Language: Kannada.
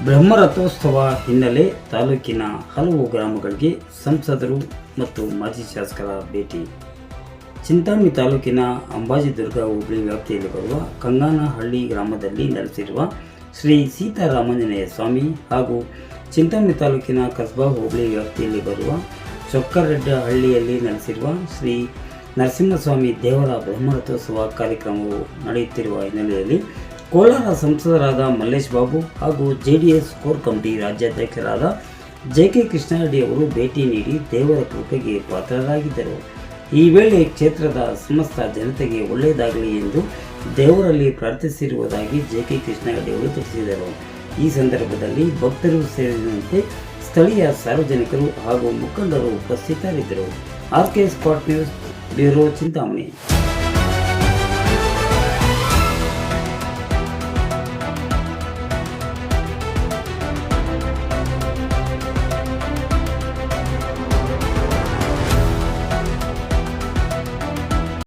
ಬ್ರಹ್ಮರಥೋತ್ಸವ ಹಿನ್ನೆಲೆ ತಾಲೂಕಿನ ಹಲವು ಗ್ರಾಮಗಳಿಗೆ ಸಂಸದರು ಮತ್ತು ಮಾಜಿ ಶಾಸಕರ ಭೇಟಿ. ಚಿಂತಾಮಣಿ ತಾಲೂಕಿನ ಅಂಬಾಜಿದುರ್ಗ ಹೋಬಳಿ ವ್ಯಾಪ್ತಿಯಲ್ಲಿ ಬರುವ ಕಂಗಾನಹಳ್ಳಿ ಗ್ರಾಮದಲ್ಲಿ ನೆಲೆಸಿರುವ ಶ್ರೀ ಸೀತಾರಾಮಾಂಜನೇಯ ಸ್ವಾಮಿ ಹಾಗೂ ಚಿಂತಾಮಣಿ ತಾಲೂಕಿನ ಕಸ್ಬಾ ಹೋಬಳಿ ವ್ಯಾಪ್ತಿಯಲ್ಲಿ ಬರುವ ಚೊಕ್ಕರೆಡ್ಡಹಳ್ಳಿಯಲ್ಲಿ ನೆಲೆಸಿರುವ ಶ್ರೀ ನರಸಿಂಹಸ್ವಾಮಿ ದೇವರ ಬ್ರಹ್ಮರಥೋತ್ಸವ ಕಾರ್ಯಕ್ರಮವು ನಡೆಯುತ್ತಿರುವ ಹಿನ್ನೆಲೆಯಲ್ಲಿ ಕೋಲಾರ ಸಂಸದರಾದ ಮಲ್ಲೇಶ್ ಬಾಬು ಹಾಗೂ JDS ಕೋರ್ ಕಮಿಟಿ ರಾಜ್ಯಾಧ್ಯಕ್ಷರಾದ JK ಕೃಷ್ಣಾರೆಡ್ಡಿ ಅವರು ಭೇಟಿ ನೀಡಿ ದೇವರ ಕೃಪೆಗೆ ಪಾತ್ರರಾಗಿದ್ದರು. ಈ ವೇಳೆ ಕ್ಷೇತ್ರದ ಸಮಸ್ತ ಜನತೆಗೆ ಒಳ್ಳೆಯದಾಗಲಿ ಎಂದು ದೇವರಲ್ಲಿ ಪ್ರಾರ್ಥಿಸಿರುವುದಾಗಿ JK ಕೃಷ್ಣಾರೆಡ್ಡಿ ಅವರು ತಿಳಿಸಿದರು. ಈ ಸಂದರ್ಭದಲ್ಲಿ ಭಕ್ತರು ಸೇರಿದಂತೆ ಸ್ಥಳೀಯ ಸಾರ್ವಜನಿಕರು ಹಾಗೂ ಮುಖಂಡರು ಉಪಸ್ಥಿತರಿದ್ದರು. RK spot news bureau, Chintamani.